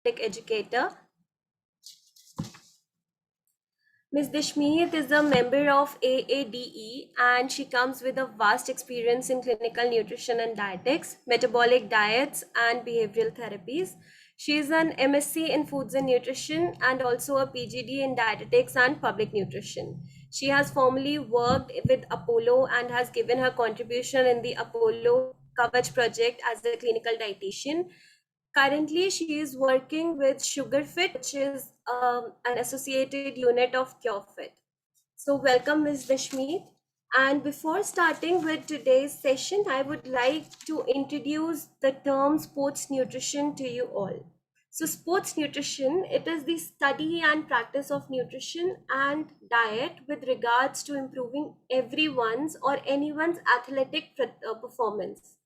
educator. Ms. Deshmeet is a member of AADE and she comes with a vast experience in clinical nutrition and dietetics, metabolic diets, and behavioral therapies. She is an MSc in foods and nutrition and also a PGD in dietetics and public nutrition. She has formerly worked with Apollo and has given her contribution in the Apollo Kavach project as a clinical dietitian. Currently, she is working with SugarFit, which is an associated unit of CureFit. So, welcome, Ms. Dashmeet. And before starting with today's session, I would like to introduce the term sports nutrition to you all. So, sports nutrition, it is the study and practice of nutrition and diet with regards to improving everyone's or anyone's athletic performance.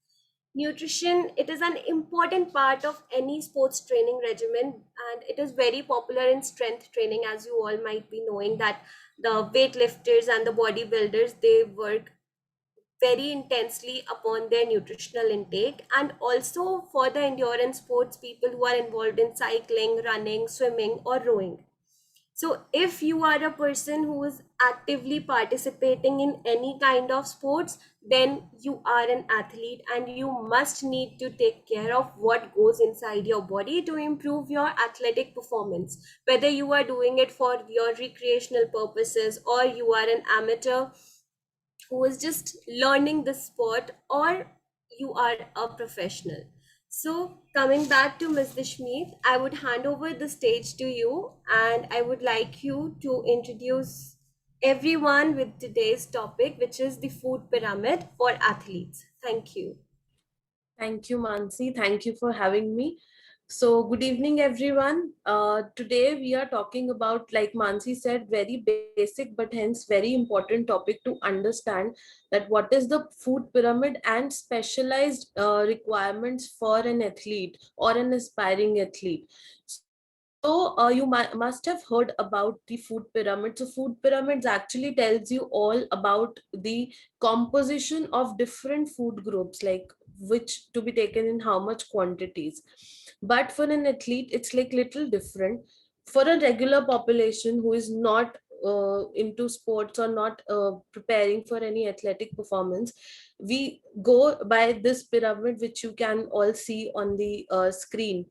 Nutrition, it is an important part of any sports training regimen, and it is very popular in strength training, as you all might be knowing that the weightlifters and the bodybuilders, they work very intensely upon their nutritional intake. And also for the endurance sports, people who are involved in cycling, running, swimming, or rowing. So, if you are a person who is actively participating in any kind of sports, then you are an athlete and you must need to take care of what goes inside your body to improve your athletic performance. Whether you are doing it for your recreational purposes or you are an amateur who is just learning the sport or you are a professional. So, coming back to Ms. Dishmeet, I would hand over the stage to you and I would like you to introduce everyone with today's topic, which is the food pyramid for athletes. Thank you. Thank you, Mansi. Thank you for having me. So, good evening, everyone. Today we are talking about, like Mansi said, very basic but hence very important topic to understand, that what is the food pyramid and specialized requirements for an athlete or an aspiring athlete. So you must have heard about the food pyramid. So food pyramids actually tells you all about the composition of different food groups, like which to be taken in how much quantities. But for an athlete, it's like little different. For a regular population who is not into sports or not preparing for any athletic performance, we go by this pyramid, which you can all see on the screen,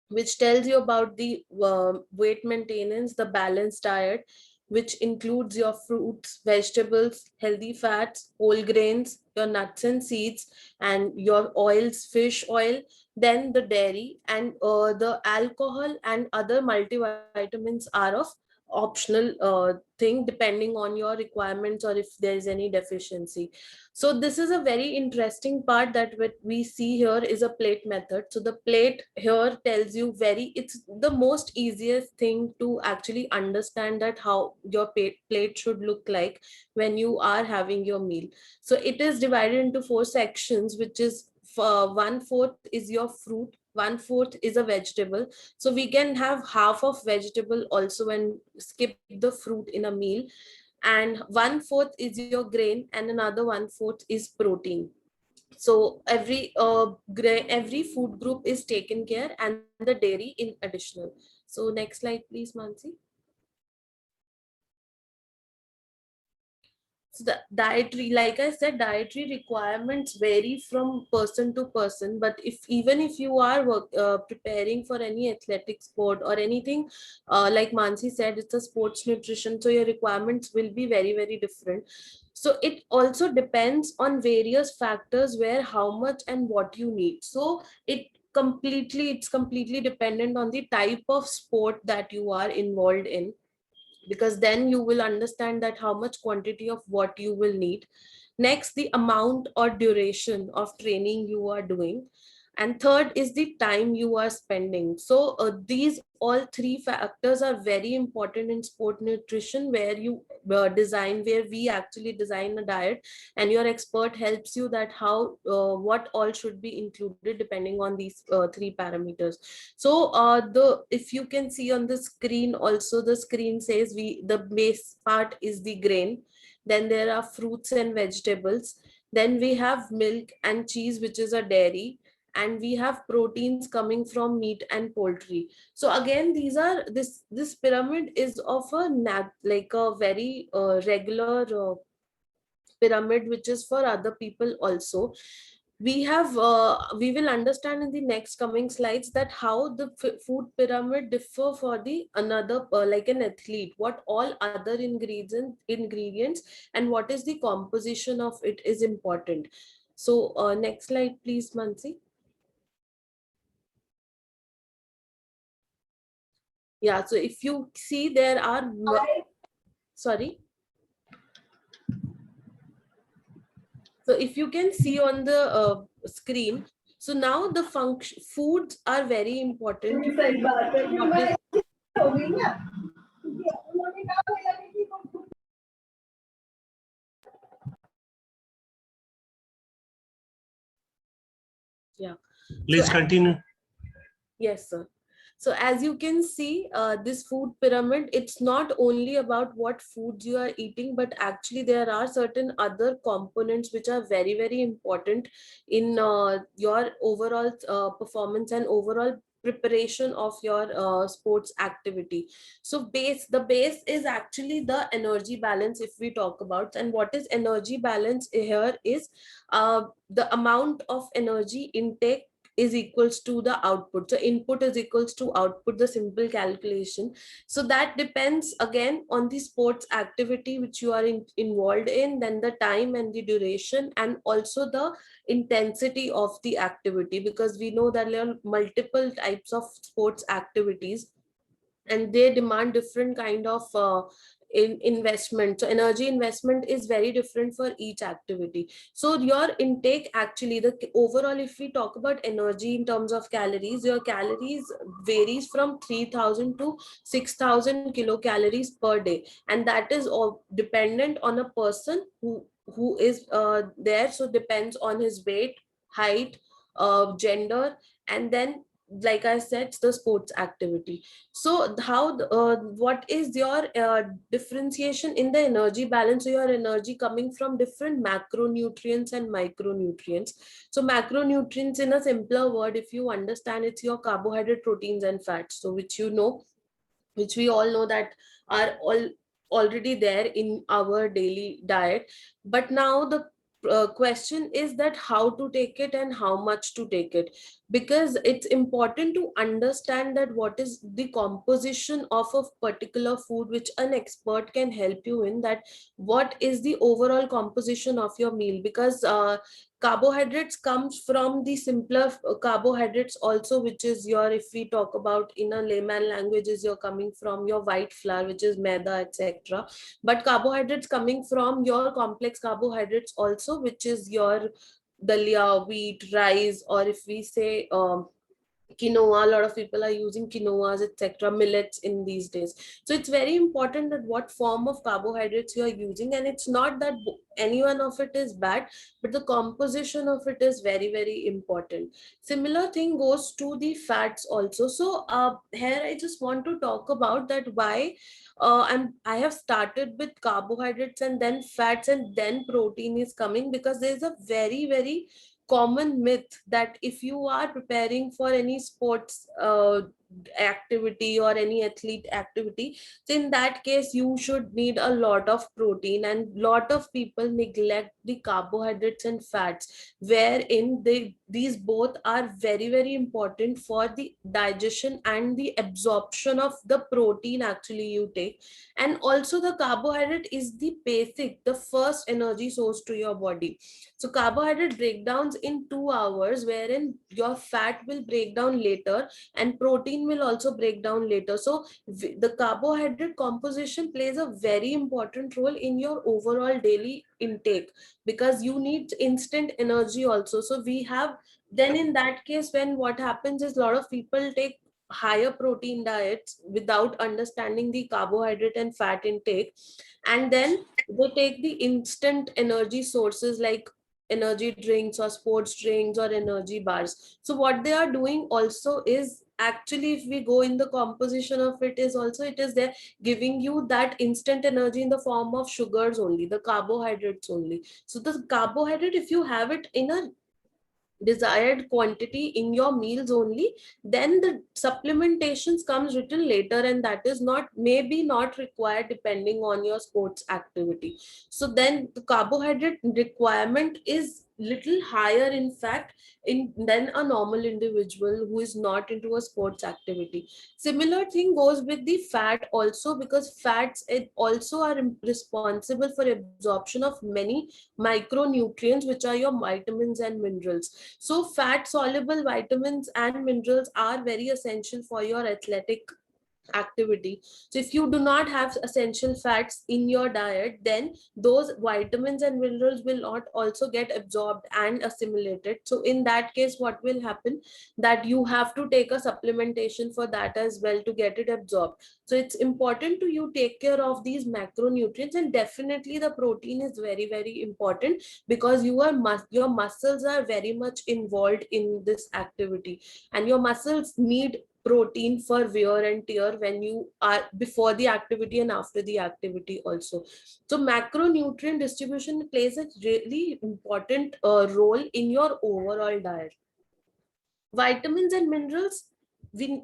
which tells you about the weight maintenance, the balanced diet, which includes your fruits, vegetables, healthy fats, whole grains, your nuts and seeds, and your oils, fish oil, then the dairy, and the alcohol and other multivitamins are of optional thing depending on your requirements or if there is any deficiency. So this is a very interesting part, that what we see here is a plate method. So the plate here tells you it's the most easiest thing to actually understand that how your plate should look like when you are having your meal. So it is divided into four sections, which is, one fourth is your fruit, one fourth is a vegetable. So we can have half of vegetable also and skip the fruit in a meal, and one fourth is your grain and another one fourth is protein. So every food group is taken care, and the dairy in additional. So next slide please, Mansi. So the dietary, like I said, dietary requirements vary from person to person. But if you are preparing for any athletic sport or anything, like Mansi said, it's a sports nutrition, so your requirements will be very different. So it also depends on various factors, where how much and what you need. So it's completely dependent on the type of sport that you are involved in, because then you will understand that how much quantity of what you will need. Next, the amount or duration of training you are doing. And third is the time you are spending. So these all three factors are very important in sport nutrition, where where we actually design a diet, and your expert helps you that how what all should be included depending on these three parameters. So the if you can see on the screen also, the screen says the base part is the grain, then there are fruits and vegetables, then we have milk and cheese, which is a dairy, and we have proteins coming from meat and poultry. So again, these are this pyramid is of a like a very regular pyramid, which is for other people also. We will understand in the next coming slides that how the food pyramid differ for the another like an athlete, what all other ingredients and what is the composition of it is important. So next slide please, Mansi. Yeah, so if you see, there are sorry. So if you can see on the screen, so now the function foods are very important. What is yeah. Please So continue. yes, sir. So as you can see, this food pyramid, it's not only about what foods you are eating, but actually there are certain other components which are very, very important in your overall performance and overall preparation of your sports activity. So the base is actually the energy balance if we talk about. And what is energy balance here is the amount of energy intake is equals to the output. So input is equals to output, the simple calculation. So that depends again on the sports activity which you are involved in, then the time and the duration, and also the intensity of the activity, because we know that there are multiple types of sports activities and they demand different kind of investment. So energy investment is very different for each activity. So your intake, actually the overall, if we talk about energy in terms of calories, your calories varies from 3000 to 6000 kilocalories per day, and that is all dependent on a person who is there. So depends on his weight, height, gender, and then like I said, the sports activity. So how what is your differentiation in the energy balance? So your energy coming from different macronutrients and micronutrients. So macronutrients, in a simpler word, if you understand, it's your carbohydrate, proteins and fats, so which you know, which we all know that are all already there in our daily diet. But now the question is that how to take it and how much to take it, because it's important to understand that what is the composition of a particular food, which an expert can help you in, that what is the overall composition of your meal. Because carbohydrates comes from the simpler carbohydrates also, which is your, if we talk about in a layman language, is you're coming from your white flour, which is maida, etc. But carbohydrates coming from your complex carbohydrates also, which is your dalia, wheat, rice, or if we say quinoa, a lot of people are using quinoas, etc., millets in these days. So it's very important that what form of carbohydrates you are using, and it's not that any one of it is bad, but the composition of it is very, very important. Similar thing goes to the fats also. So here I just want to talk about that why I have started with carbohydrates and then fats and then protein is coming, because there's a very, very common myth that if you are preparing for any sports activity or any athlete activity, so in that case you should need a lot of protein, and lot of people neglect the carbohydrates and fats, wherein these both are very, very important for the digestion and the absorption of the protein actually you take. And also the carbohydrate is the basic, the first energy source to your body. So carbohydrate breakdowns in 2 hours, wherein your fat will break down later and protein will also break down later. So the carbohydrate composition plays a very important role in your overall daily intake, because you need instant energy also. So we have, then in that case, when what happens is a lot of people take higher protein diets without understanding the carbohydrate and fat intake, and then they take the instant energy sources like energy drinks or sports drinks or energy bars. So what they are doing also is, actually if we go in the composition of it, is also it is there giving you that instant energy in the form of sugars only, the carbohydrates only. So the carbohydrate, if you have it in a desired quantity in your meals only, then the supplementations comes little later, and that is not maybe not required depending on your sports activity. So then the carbohydrate requirement is little higher, in fact, in than a normal individual who is not into a sports activity. Similar thing goes with the fat also, because fats it also are responsible for absorption of many micronutrients, which are your vitamins and minerals. So fat soluble vitamins and minerals are very essential for your athletic activity. So if you do not have essential fats in your diet, then those vitamins and minerals will not also get absorbed and assimilated. So in that case, what will happen, that you have to take a supplementation for that as well to get it absorbed. So it's important to you take care of these macronutrients, and definitely the protein is very, very important, because your muscles are very much involved in this activity, and your muscles need protein for wear and tear when you are before the activity and after the activity also. So macronutrient distribution plays a really important role in your overall diet. Vitamins and minerals, we,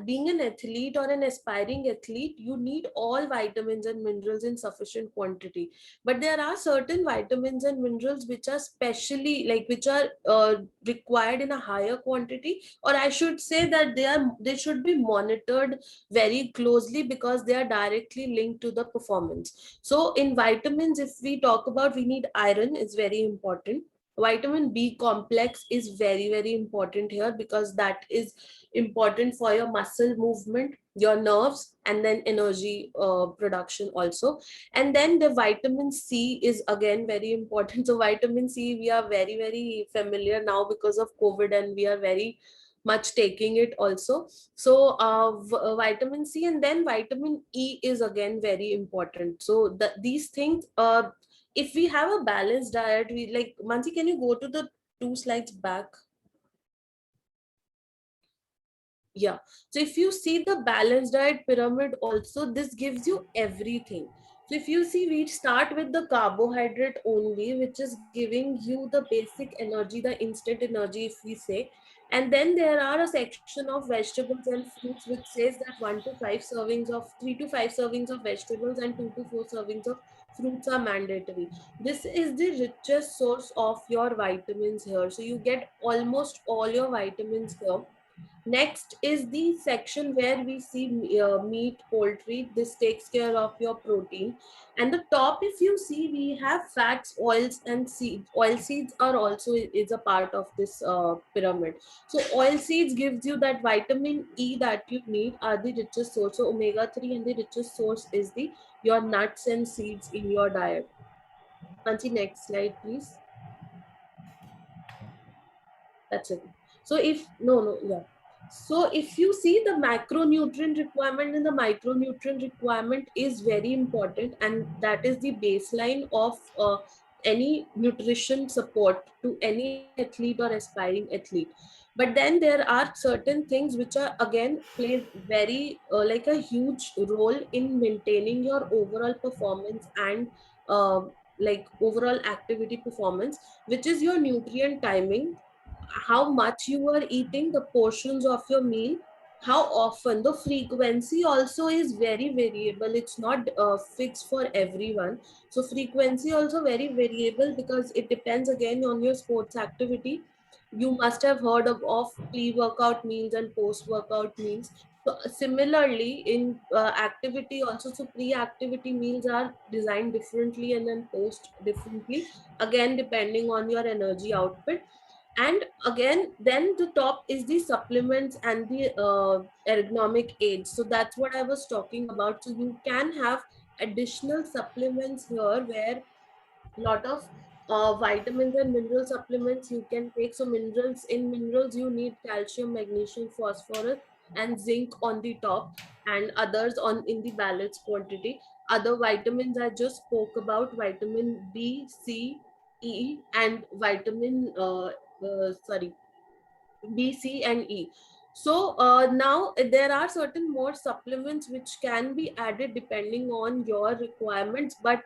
being an athlete or an aspiring athlete, you need all vitamins and minerals in sufficient quantity. But there are certain vitamins and minerals which are specially like which are required in a higher quantity, or I should say that they should be monitored very closely, because they are directly linked to the performance. So in vitamins, if we talk about, we need iron, is very important. Vitamin B complex is very, very important here, because that is important for your muscle movement, your nerves, and then energy production also. And then the vitamin C is again very important. So vitamin C, we are very, very familiar now because of COVID, and we are very much taking it also. So vitamin C, and then vitamin E is again very important. So these things, if we have a balanced diet, we like, Mansi, can you go to the 2 slides back? Yeah. So if you see the balanced diet pyramid also, this gives you everything. So if you see, we start with the carbohydrate only, which is giving you the basic energy, the instant energy, if we say. And then there are a section of vegetables and fruits, which says that 3 to 5 servings of vegetables and 2 to 4 servings of fruits are mandatory. This is the richest source of your vitamins here. So you get almost all your vitamins here. Next is the section where we see meat, poultry. This takes care of your protein. And the top, if you see, we have fats, oils, and seeds. Oil seeds are also is a part of this pyramid. So oil seeds gives you that vitamin E that you need, are the richest source. So omega-3, and the richest source is the your nuts and seeds in your diet. Nancy, next slide, please. That's it. So if no, yeah. So if you see, the macronutrient requirement and the micronutrient requirement is very important, and that is the baseline of any nutrition support to any athlete or aspiring athlete. But then there are certain things which are again plays very like a huge role in maintaining your overall performance and like overall activity performance, which is your nutrient timing, how much you are eating, the portions of your meal, how often. The frequency also is very variable. It's not fixed for everyone. So frequency also very variable, because it depends again on your sports activity. You must have heard of pre-workout meals and post-workout meals. So similarly in activity also, so pre-activity meals are designed differently, and then post differently, again depending on your energy output. And again, then the top is the supplements and the ergonomic aids. So that's what I was talking about. So you can have additional supplements here, where a lot of vitamins and mineral supplements you can take. So minerals you need calcium, magnesium, phosphorus, and zinc on the top, and others on in the balanced quantity. Other vitamins I just spoke about, vitamin B, C, E, and vitamin sorry, B, C, and E. So now there are certain more supplements which can be added depending on your requirements, but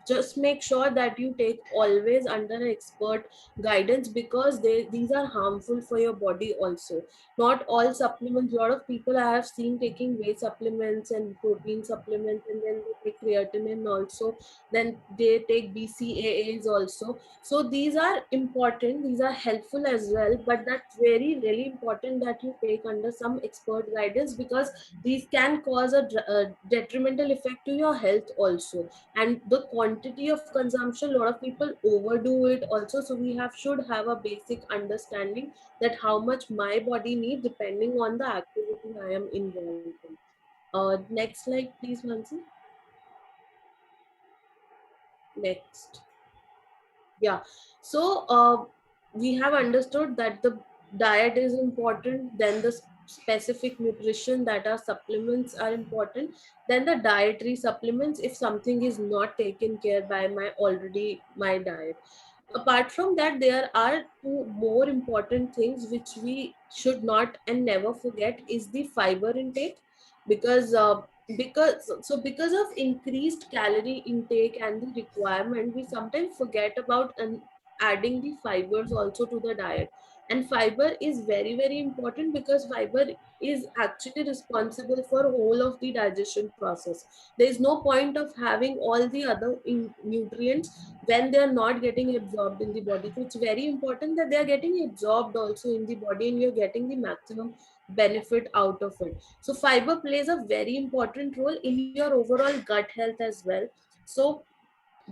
just make sure that you take always under an expert guidance, because these are harmful for your body also. Not all supplements, a lot of people I have seen taking whey supplements and protein supplements, and then they take creatinine also, then they take BCAAs also. So these are important, these are helpful as well, but that's very really important that you take under some expert guidance, because these can cause a detrimental effect to your health also. And the quantity of consumption, a lot of people overdo it also, so we have should have a basic understanding that how much my body needs depending on the activity I am involved in. Next slide please, Mansi. Next. Yeah. So we have understood that the diet is important, then the specific nutrition, that are supplements, are important, then the dietary supplements if something is not taken care by my diet. Apart from that, there are two more important things which we should not and never forget is the fiber intake. Because uh, because so because of increased calorie intake and the requirement, we sometimes forget about adding the fibers also to the diet. And fiber is very very important, because fiber is actually responsible for whole of the digestion process. There is no point of having all the other nutrients when they are not getting absorbed in the body. So it's very important that they are getting absorbed also in the body, and you're getting the maximum benefit out of it. So fiber plays a very important role in your overall gut health as well. So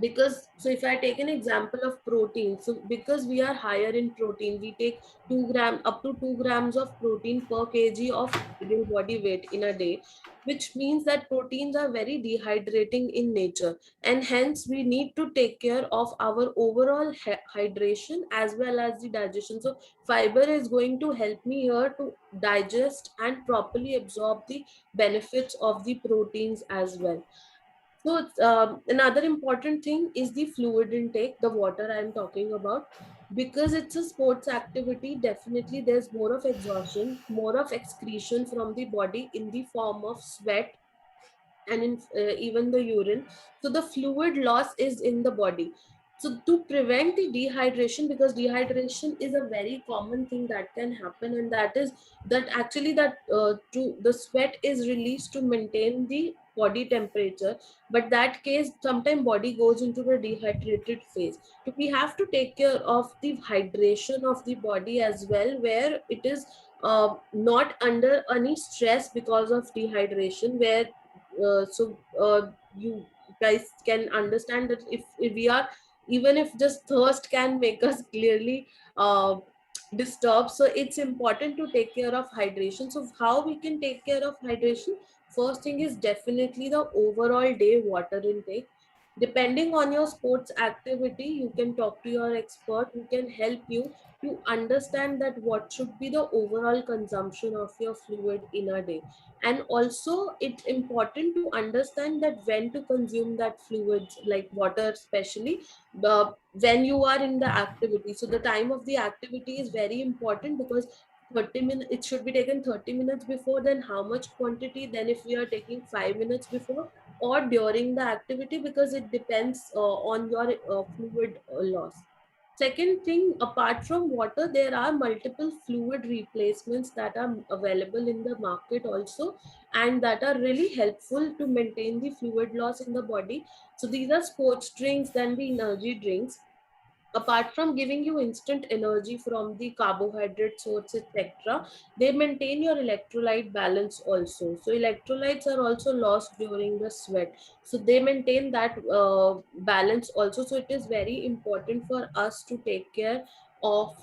because, so if I take an example of protein, so because we are higher in protein, we take 2 gram up to 2 grams of protein per kg of ideal body weight in a day, which means that proteins are very dehydrating in nature, and hence we need to take care of our overall hydration as well as the digestion. So fiber is going to help me here to digest and properly absorb the benefits of the proteins as well. So another important thing is the fluid intake, the water I'm talking about. Because it's a sports activity, definitely there's more of exhaustion, more of excretion from the body in the form of sweat and in even the urine. So the fluid loss is in the body. So to prevent the dehydration, because dehydration is a very common thing that can happen, and that is that actually that to the sweat is released to maintain the body temperature, but that case sometimes body goes into the dehydrated phase. So we have to take care of the hydration of the body as well, where it is not under any stress because of dehydration, where you guys can understand that if we are, even if just thirst can make us clearly uh, disturbed, so it's important to take care of hydration. So how we can take care of hydration? First thing is definitely the overall day water intake. Depending on your sports activity, you can talk to your expert who can help you to understand that what should be the overall consumption of your fluid in a day. And also it's important to understand that when to consume that fluids like water, especially when you are in the activity. So the time of the activity is very important, because 30 minutes, it should be taken 30 minutes before, then how much quantity, then if we are taking 5 minutes before or during the activity, because it depends on your fluid loss. Second thing, apart from water, there are multiple fluid replacements that are available in the market also, and that are really helpful to maintain the fluid loss in the body. So these are sports drinks, then the energy drinks. Apart from giving you instant energy from the carbohydrate source, etc., they maintain your electrolyte balance also. So electrolytes are also lost during the sweat, so they maintain that balance also. So it is very important for us to take care of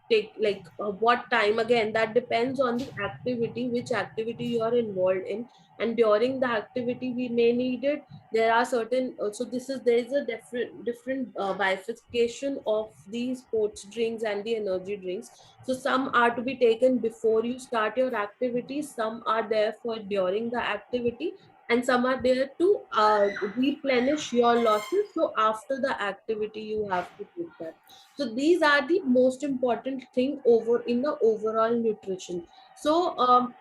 take like what time, again that depends on the activity, which activity you are involved in, and during the activity we may need it. There are certain so this is there is a different bifurcation of the sports drinks and the energy drinks. So some are to be taken before you start your activity, some are there for during the activity, and some are there to replenish your losses, so after the activity you have to take that. So these are the most important thing over in the overall nutrition. So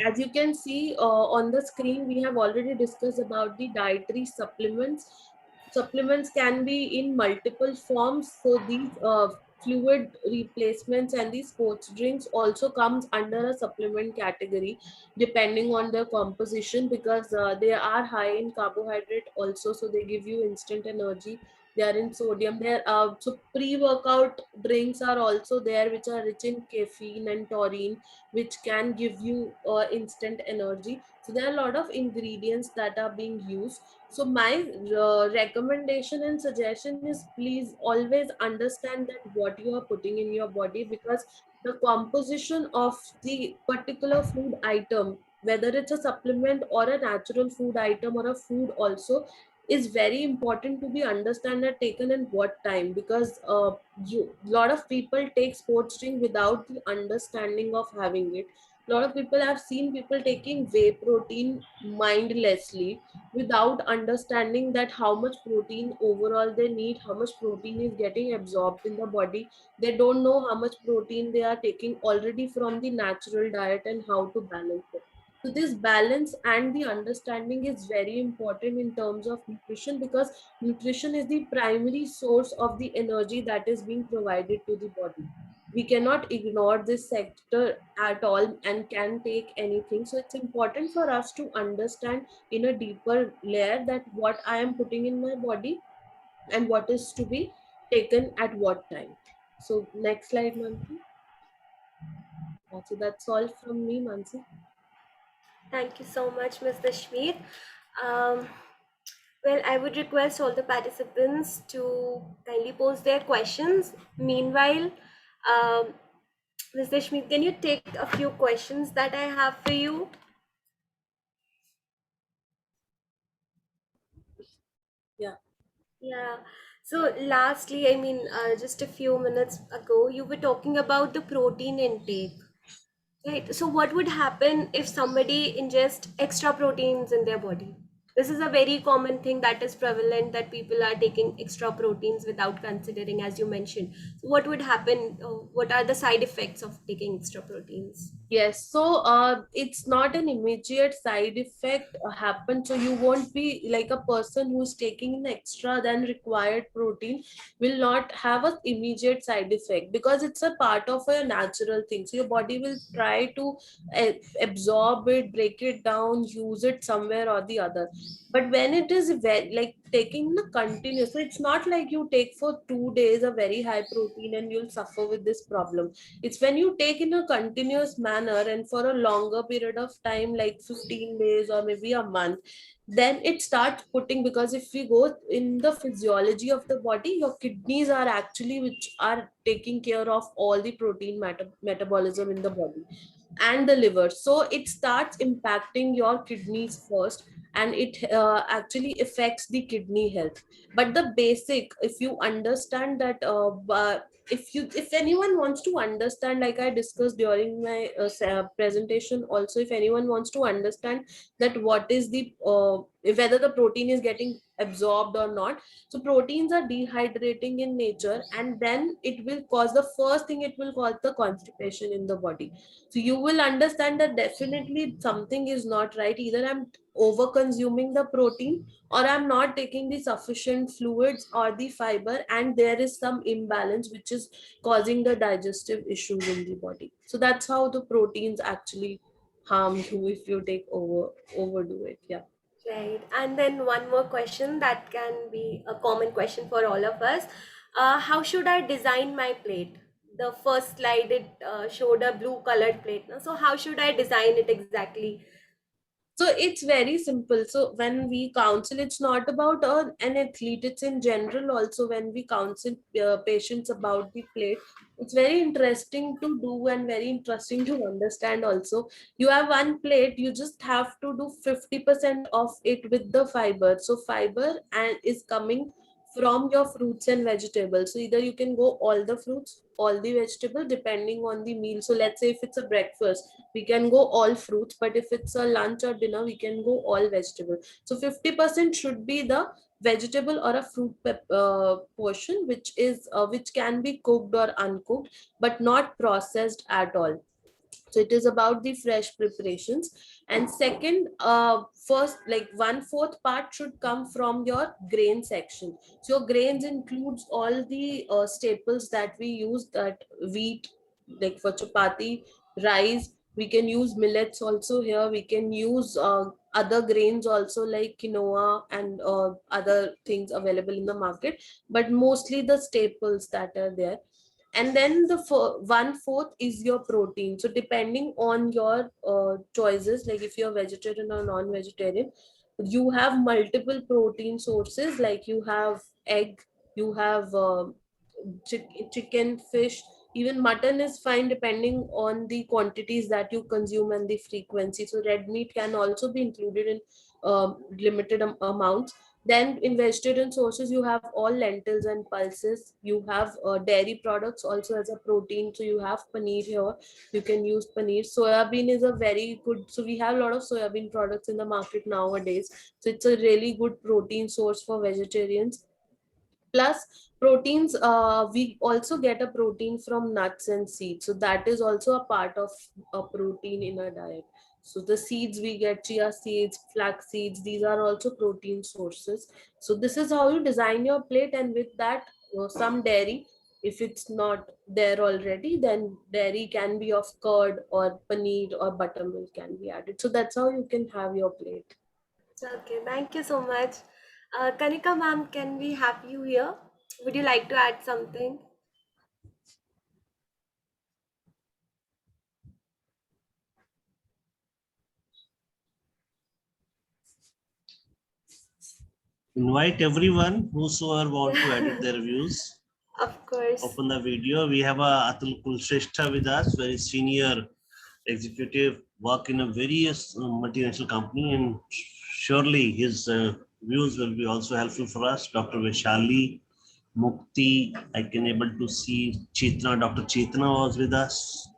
as you can see on the screen, we have already discussed about the dietary supplements. Supplements can be in multiple forms. So these fluid replacements and these sports drinks also comes under a supplement category depending on their composition, because they are high in carbohydrate also, so they give you instant energy. They are in sodium. There so pre-workout drinks are also there, which are rich in caffeine and taurine, which can give you instant energy. So there are a lot of ingredients that are being used. So my recommendation and suggestion is, please always understand that what you are putting in your body, because the composition of the particular food item, whether it's a supplement or a natural food item or a food also, is very important to be understand and taken in what time, because you lot of people take sports drink without the understanding of having it. A lot of people, have seen people taking whey protein mindlessly without understanding that how much protein overall they need, how much protein is getting absorbed in the body. They don't know how much protein they are taking already from the natural diet and how to balance it. So this balance and the understanding is very important in terms of nutrition, because nutrition is the primary source of the energy that is being provided to the body. We cannot ignore this sector at all and can take anything. So it's important for us to understand in a deeper layer that what I am putting in my body and what is to be taken at what time. So next slide, Mansi. So that's all from me, Mansi. Thank you so much, Ms. Dashmeet. Um, well, I would request all the participants to kindly post their questions. Meanwhile, um, Ms. Dashmeet, can you take a few questions that I have for you? Yeah. Yeah. So lastly, I mean, just a few minutes ago, you were talking about the protein intake. Right. So what would happen if somebody ingests extra proteins in their body? This is a very common thing that is prevalent, that people are taking extra proteins without considering, as you mentioned. So what would happen? What are the side effects of taking extra proteins? Yes, so it's not an immediate side effect happen. So you won't be like a person who's taking an extra than required protein will not have an immediate side effect, because it's a part of a natural thing. So your body will try to absorb it, break it down, use it somewhere or the other. But when it is very like taking the continuous, so it's not like you take for 2 days a very high protein and you'll suffer with this problem. It's when you take in a continuous manner and for a longer period of time, like 15 days or maybe a month, then it starts putting, because if we go in the physiology of the body, your kidneys are actually which are taking care of all the protein metabolism in the body, and the liver. So it starts impacting your kidneys first, and it actually affects the kidney health. But the basic, if you understand that if anyone wants to understand, like I discussed during my presentation also, if anyone wants to understand that what is the whether the protein is getting absorbed or not, so proteins are dehydrating in nature, and then it will cause, the first thing it will cause, the constipation in the body. So you will understand that definitely something is not right. Either I'm over consuming the protein, or I'm not taking the sufficient fluids or the fiber, and there is some imbalance which is causing the digestive issues in the body. So that's how the proteins actually harm you if you take overdo it. Yeah. Right. And then one more question that can be a common question for all of us. How should I design my plate? The first slide, it showed a blue colored plate. No? So how should I design it exactly? So it's very simple. So when we counsel, it's not about an athlete, it's in general also. When we counsel patients about the plate, it's very interesting to do and very interesting to understand also. You have one plate, you just have to do 50% of it with the fiber. So fiber and is coming from your fruits and vegetables. So either you can go all the fruits, all the vegetable, depending on the meal. So let's say if it's a breakfast, we can go all fruits, but if it's a lunch or dinner, we can go all vegetable. So 50% should be the vegetable or a fruit portion, which can be cooked or uncooked, but not processed at all. So it is about the fresh preparations. And second, first, like 1/4 part should come from your grain section. So your grains includes all the staples that we use, that wheat, like for chapati, rice. We can use millets also here. We can use other grains also, like quinoa and other things available in the market, but mostly the staples that are there. And then the 1/4 is your protein. So depending on your choices, like if you're vegetarian or non-vegetarian, you have multiple protein sources, like you have egg, you have chicken, fish, even mutton is fine depending on the quantities that you consume and the frequency. So red meat can also be included in limited amounts. Then in vegetarian sources, you have all lentils and pulses. You have dairy products also as a protein. So you have paneer here. You can use paneer. Soya bean is a very good. So we have a lot of soya bean products in the market nowadays. So it's a really good protein source for vegetarians. Plus proteins, we also get a protein from nuts and seeds. So that is also a part of a protein in our diet. So the seeds we get, chia seeds, flax seeds, these are also protein sources. So this is how you design your plate. And with that, some dairy, if it's not there already, then dairy can be of curd or paneer or buttermilk can be added. So that's how you can have your plate. Okay, thank you so much. Kanika ma'am, can we have you here? Would you like to add something? Invite everyone whosoever want to edit their views. Of course. Open the video. We have Atul Kulshrestha with us, very senior executive, work in a various multinational company, and surely his views will be also helpful for us. Dr. Vaishali, Mukti, I can able to see Chetna, Dr. Chetna was with us.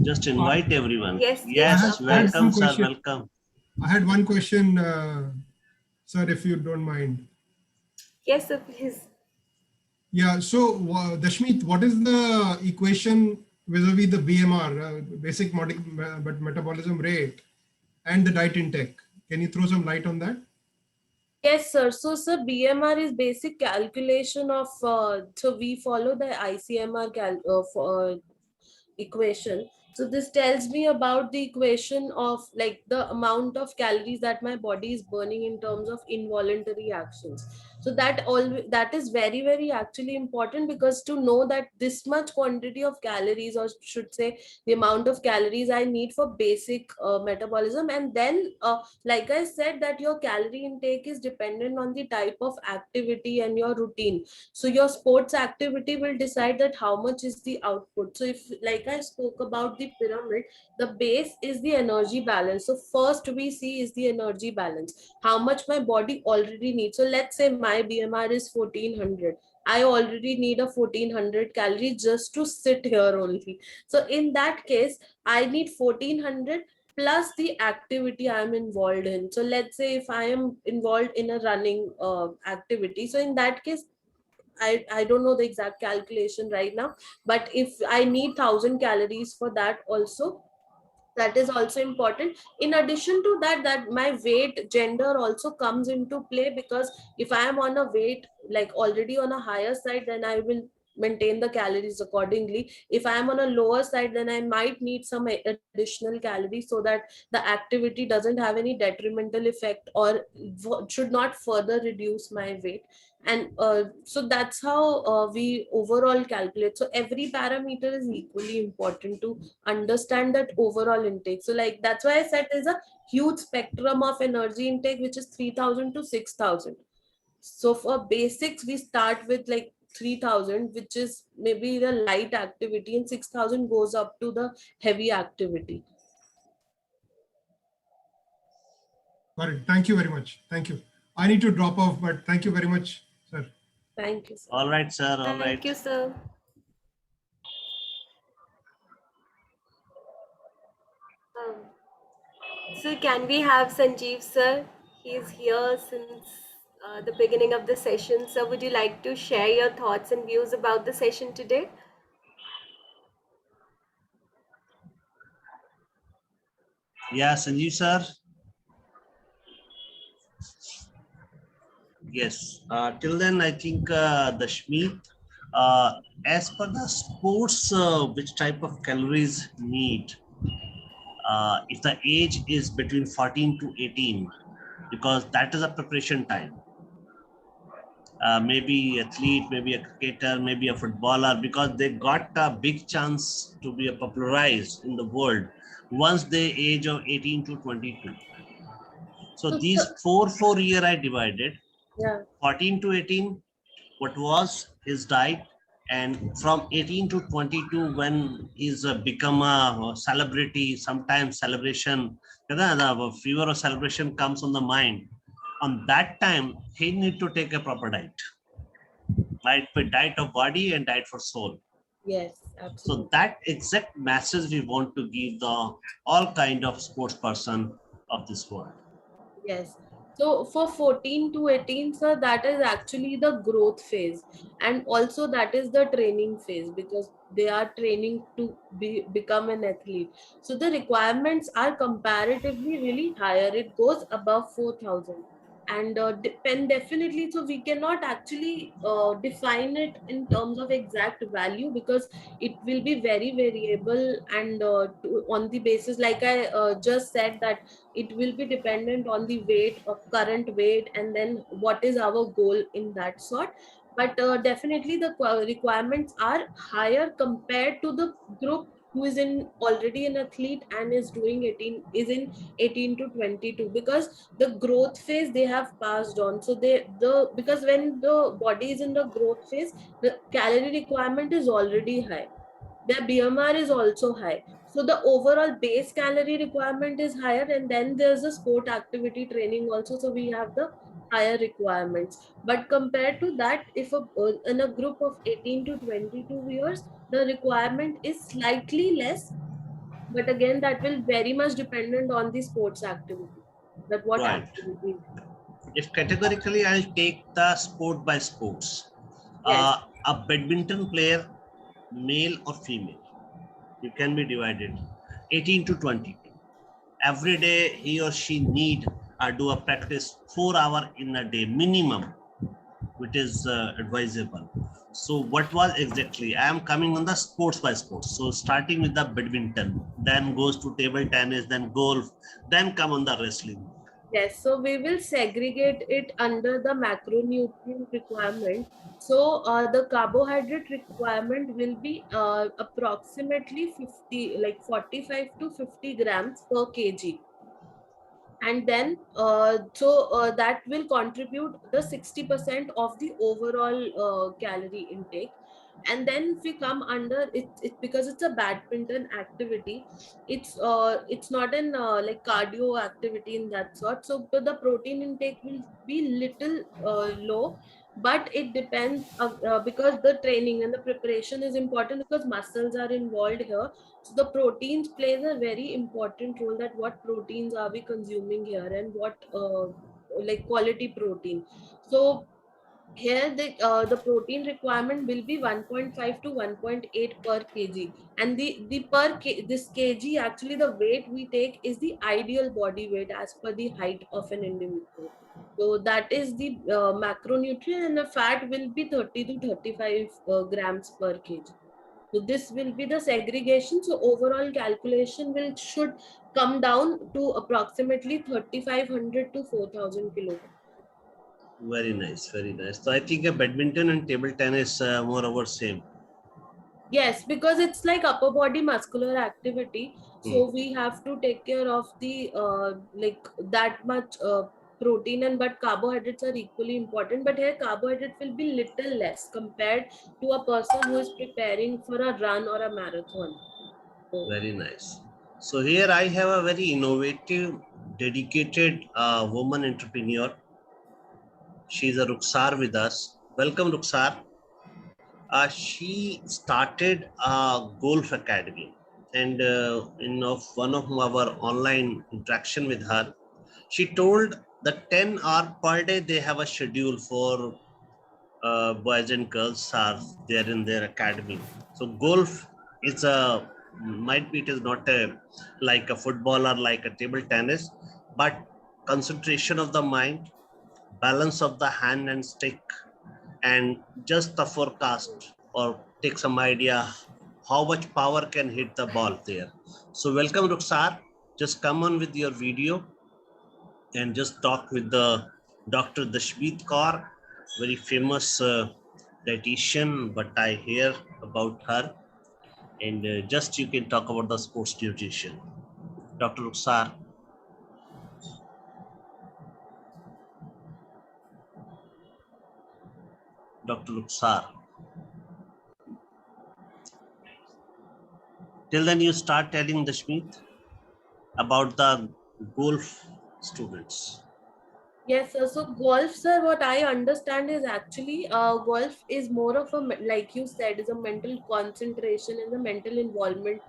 Just invite everyone. Yes, Yes, of welcome, course. sir, welcome. I had one question, sir, if you don't mind. Yes, sir, please. Yeah, so Dashmeet, what is the equation vis-a-vis the BMR, basic metabolism rate, and the diet intake? Can you throw some light on that? Yes, sir. So, sir, BMR is basic calculation of, so we follow the ICMR equation. So this tells me about the equation of like the amount of calories that my body is burning in terms of involuntary actions. So that is very, very actually important, because to know that this much quantity of calories, or should say the amount of calories I need for basic metabolism. And then like I said, that your calorie intake is dependent on the type of activity and your routine. So your sports activity will decide that how much is the output. So if, like I spoke about the pyramid, the base is the energy balance. So first we see is the energy balance, how much my body already needs. So let's say my BMR is 1400. I already need a 1400 calorie just to sit here only. So in that case, I need 1400 plus the activity I'm involved in. So let's say if I am involved in a running activity, so in that case, I don't know the exact calculation right now, but if I need 1,000 calories for that also, that is also important. In addition to that, that my weight, gender also comes into play, because if I am on a weight like already on a higher side, then I will maintain the calories accordingly. If I am on a lower side, then I might need some additional calories, so that the activity doesn't have any detrimental effect or should not further reduce my weight. And so that's how we overall calculate. So every parameter is equally important to understand that overall intake. So like that's why I said there's a huge spectrum of energy intake, which is 3000 to 6000. So for basics, we start with like 3000, which is maybe the light activity, and 6000 goes up to the heavy activity. Got it. Thank you very much. Thank you. I need to drop off, but thank you very much, sir. Thank you, sir. All right, sir, all right. Thank you, sir. So can we have Sanjeev, sir? He's here since the beginning of the session. Sir, would you like to share your thoughts and views about the session today? Yeah, Sanjeev sir. Yes. Till then, I think the Shmeet, as per the sports, which type of calories need, if the age is between 14 to 18, because that is a preparation time. Maybe athlete, maybe a cricketer, maybe a footballer, because they got a big chance to be popularized in the world once they age of 18 to 22. So So, these four year I divided yeah. 14 to 18, what was his diet, and from 18 to 22 when he's become a celebrity, sometimes celebration, the fever of celebration comes on the mind. On that time, he need to take a proper diet, right? For diet of body and diet for soul. Yes, So absolutely. that exact message we want to give the all kind of sports person of this world. Yes. So for 14 to 18, sir, that is actually the growth phase. And also that is the training phase because they are training to become an athlete. So the requirements are comparatively really higher. It goes above 4,000. And depend definitely, so we cannot actually define it in terms of exact value because it will be very variable and on the basis, like I just said, that it will be dependent on the weight of current weight and then what is our goal in that sort, but definitely the requirements are higher compared to the group who is in already an athlete and is doing 18 is in 18 to 22 because the growth phase they have passed on. So the because when the body is in the growth phase, the calorie requirement is already high, their BMR is also high. So the overall base calorie requirement is higher, and then there's a sport activity training also. So we have the higher requirements. But compared to that, if in a group of 18 to 22 years, the requirement is slightly less. But again, that will very much dependent on the sports activity. That what Right. activity? If categorically I'll take the sport by sports, Yes. a badminton player, male or female, you can be divided 18 to 22. Every day he or she need do a practice 4 hours in a day minimum, which is advisable. So what was exactly, I am coming on the sports by sports. So starting with the badminton, then goes to table tennis, then golf, then come on the wrestling. Yes, so we will segregate it under the macronutrient requirement. So the carbohydrate requirement will be approximately 50, like 45 to 50 grams per kg. And then, that will contribute the 60% of the overall calorie intake. And then if we come under it because it's a badminton activity, it's not an like cardio activity in that sort, so but the protein intake will be little low, but it depends because the training and the preparation is important because muscles are involved here. So the proteins plays a very important role, that what proteins are we consuming here and what like quality protein. So here the protein requirement will be 1.5 to 1.8 per kg, and this kg, actually the weight we take is the ideal body weight as per the height of an individual. So that is the macronutrient, and the fat will be 30 to 35 grams per kg. So this will be the segregation. So overall calculation will should come down to approximately 3,500 to 4,000 kilograms. Very nice, very nice. So I think a badminton and table tennis more or less same. Yes, because it's like upper body muscular activity. Hmm. So we have to take care of the like that much protein, and but carbohydrates are equally important. But here carbohydrate will be little less compared to a person who is preparing for a run or a marathon. So Very nice. So here I have a very innovative, dedicated woman entrepreneur. She's a Ruksar with us. Welcome, Ruksar. She started a golf academy, and in one of our online interaction with her, she told that 10 hours per day they have a schedule for boys and girls are there in their academy. So golf is a Might be it is not like a football or like a table tennis, but concentration of the mind, balance of the hand and stick, and just the forecast or take some idea how much power can hit the ball there. So welcome, Ruksar. Just come on with your video and just talk with the Dr. Dashmeet Kaur, very famous dietitian, but I hear about her. And just you can talk about the sports nutrition. Dr. Ruksar. Dr. Ruksar. Till then, you start telling Dashmeet about the golf students. Yes, sir. So golf, sir, what I understand is actually golf is more of a, like you said, is a mental concentration and a mental involvement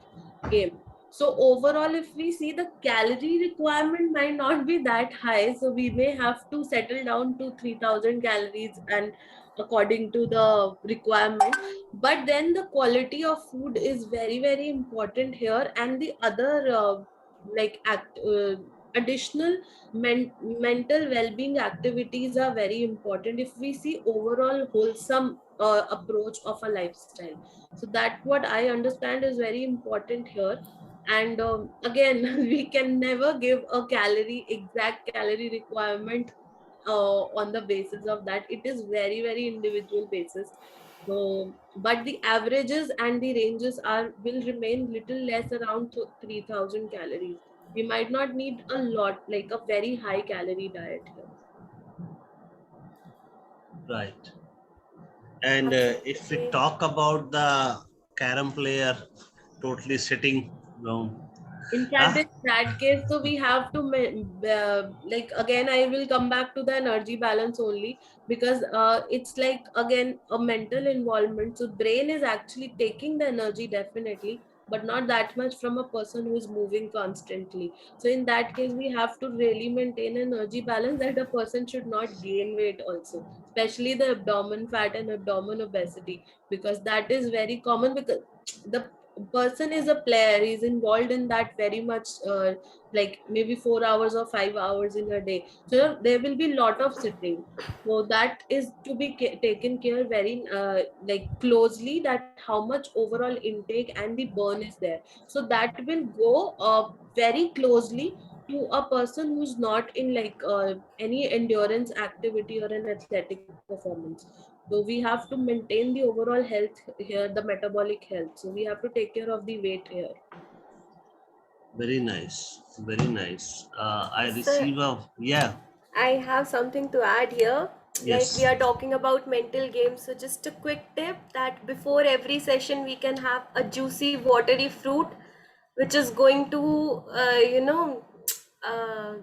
game. So overall, if we see, the calorie requirement might not be that high, so we may have to settle down to 3,000 calories and according to the requirement. But then the quality of food is very, very important here, and the other additional mental well-being activities are very important if we see overall wholesome approach of a lifestyle. So that what I understand is very important here. And again, we can never give a exact calorie requirement on the basis of that. It is very, very individual basis. So but the averages and the ranges are will remain little less, around 3,000 calories. We might not need a lot, like a very high calorie diet here. Right. And if we Absolutely. talk about the carom player totally sitting down, In fact, in that case, so we have to like, again, I will come back to the energy balance only, because it's like, again, a mental involvement. So brain is actually taking the energy, definitely, but not that much from a person who is moving constantly. So in that case, we have to really maintain energy balance, that a person should not gain weight also, especially the abdomen fat and abdomen obesity, because that is very common, because the person is a player, he's involved in that very much, like maybe 4 hours or 5 hours in a day, so there will be lot of sitting. So that is to be taken care very like closely, that how much overall intake and the burn is there. So that will go very closely to a person who's not in like any endurance activity or an athletic performance. So we have to maintain the overall health here, the metabolic health. So we have to take care of the weight here. very nice, very nice. I Sir, receive a, yeah, I have something to add here. Like we yes, are talking about mental games, so just a quick tip that before every session we can have a juicy, watery fruit, which is going to, uh,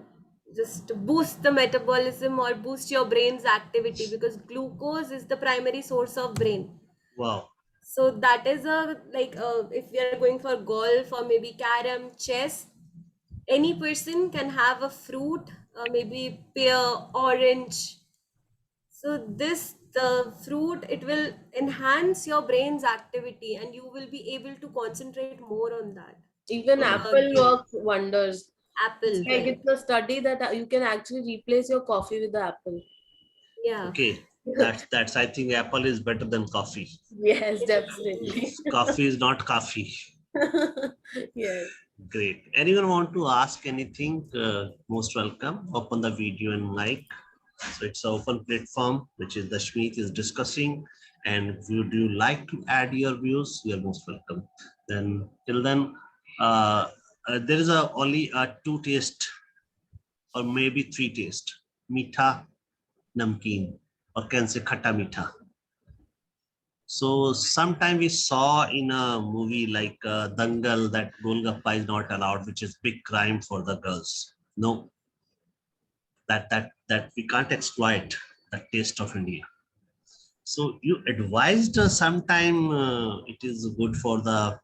just boost the metabolism or boost your brain's activity, because glucose is the primary source of brain. wow, So that is a like if we are going for golf or maybe carom, chess, any person can have a fruit, maybe pear, orange. So this the fruit, it will enhance your brain's activity and you will be able to concentrate more on that Even apple game. works wonders. It's Apple, like, right? it's a study that you can actually replace your coffee with the apple. Yeah. okay. That's, I think Apple is better than coffee. Yes, definitely. Coffee is not coffee. Yes. Great. Anyone want to ask anything? Most welcome. Open the video and mic. So it's an open platform, which is Dashmeet is discussing. And would you like to add your views? You are most welcome. Then till then, there is only a two taste or maybe three taste: meetha, namkeen, or can say khata meetha. So sometime we saw in a movie like Dangal that Golgappa is not allowed, which is big crime for the girls. No, that we can't exploit the taste of India. So you advised sometime it is good for the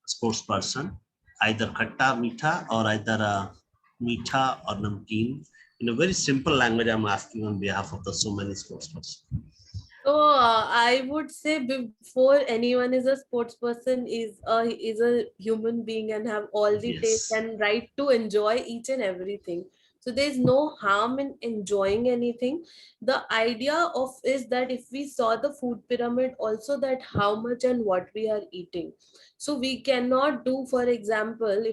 sports person, either khatta meetha or either meetha or namkeen. In a very simple language, I'm asking on behalf of the so many sports person. So I would say before anyone is a sports person is a human being and have all the taste Yes. and right to enjoy each and everything. So there's no harm in enjoying anything. The idea of is that if we saw the food pyramid, also that how much and what we are eating. So we cannot do, for example,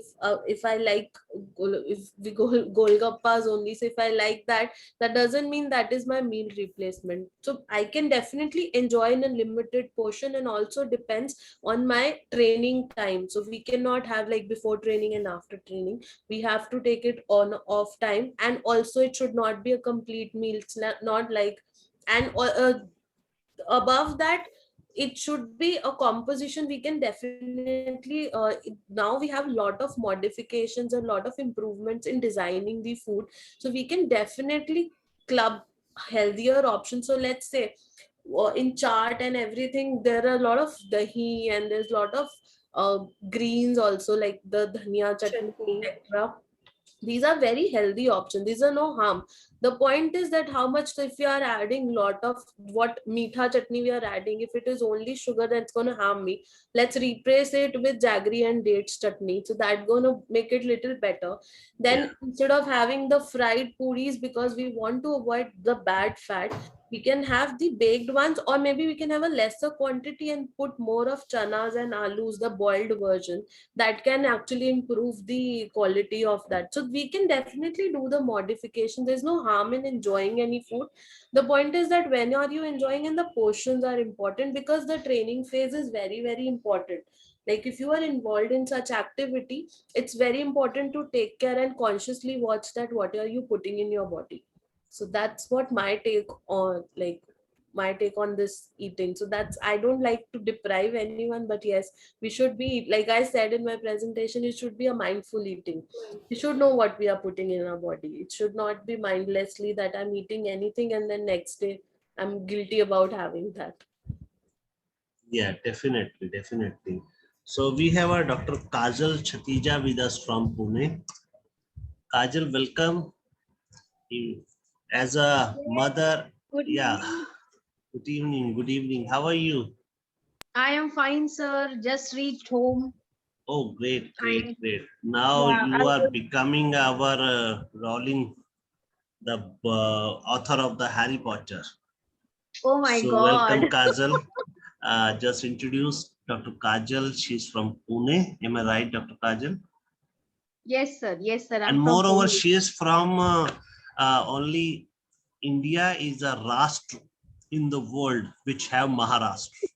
if I like if we go golgappas only. So if I like that, that doesn't mean that is my meal replacement. So I can definitely enjoy in a limited portion, and also depends on my training time. So we cannot have like before training and after training. We have to take it on off time, and also it should not be a complete meal. It's not like, and above that it should be a composition. We can definitely now we have a lot of modifications, a lot of improvements in designing the food, so we can definitely club healthier options. So let's say in chart and everything there are a lot of dahi, and there's a lot of greens also, like the dhania chutney, Chutney. etc. These are very healthy options, these are no harm. The point is that how much, if you are adding lot of what meetha chutney we are adding, if it is only sugar, then it's going to harm me. Let's replace it with jaggery and dates chutney, so that's going to make it little better. Yeah. Then instead of having the fried puris, because we want to avoid the bad fat, we can have the baked ones, or maybe we can have a lesser quantity and put more of chanas and alus, the boiled version. That can actually improve the quality of that. So we can definitely do the modification. There's no harm in enjoying any food. The point is that when are you enjoying, and the portions are important, because the training phase is very, very important. Like if you are involved in such activity, it's very important to take care and consciously watch that what are you putting in your body. So that's what my take on, like, my take on this eating. So that's, I don't like to deprive anyone, but yes, we should be, like I said in my presentation, it should be a mindful eating. We should know what we are putting in our body. It should not be mindlessly that I'm eating anything and then next day I'm guilty about having that. Yeah, definitely, definitely. So we have our Dr. Kajal Chatija with us from Pune. Kajal, welcome. You- As a mother, Good yeah. evening. Good evening. Good evening. How are you? I am fine, sir. Just reached home. Oh, great, I great, great. Now yeah, I you are was. becoming our Rowling, the author of the Harry Potter. Oh my So God. welcome, Kajal. Just introduce Dr. Kajal. She's from Pune. Am I right, Dr. Kajal? Yes, sir. Yes, sir. And I'm from moreover, Pune. she is from only India is a Rashtra in the world which have Maharashtra.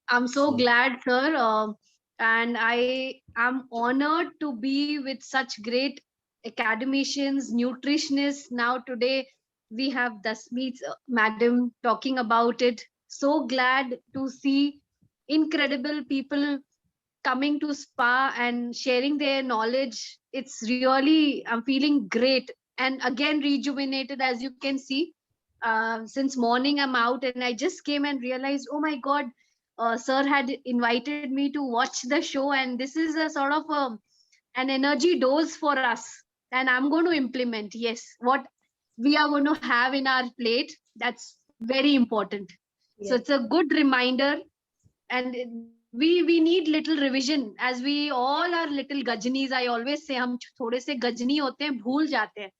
I'm so So glad, sir. And I am honored to be with such great academicians, nutritionists. Now today we have Dasmeet madam talking about it. So glad to see incredible people coming to spa and sharing their knowledge. It's really, I'm feeling great and again rejuvenated. As you can see, since morning I'm out and I just came and realized, oh my god, sir had invited me to watch the show, and this is a sort of an energy dose for us, and I'm going to implement, yes, what we are going to have in our plate. That's very important. So Yes. it's a good reminder, and we need little revision, as we all are little gajnis. I always say हम थोड़े से गजनी होते हैं, भूल जाते हैं.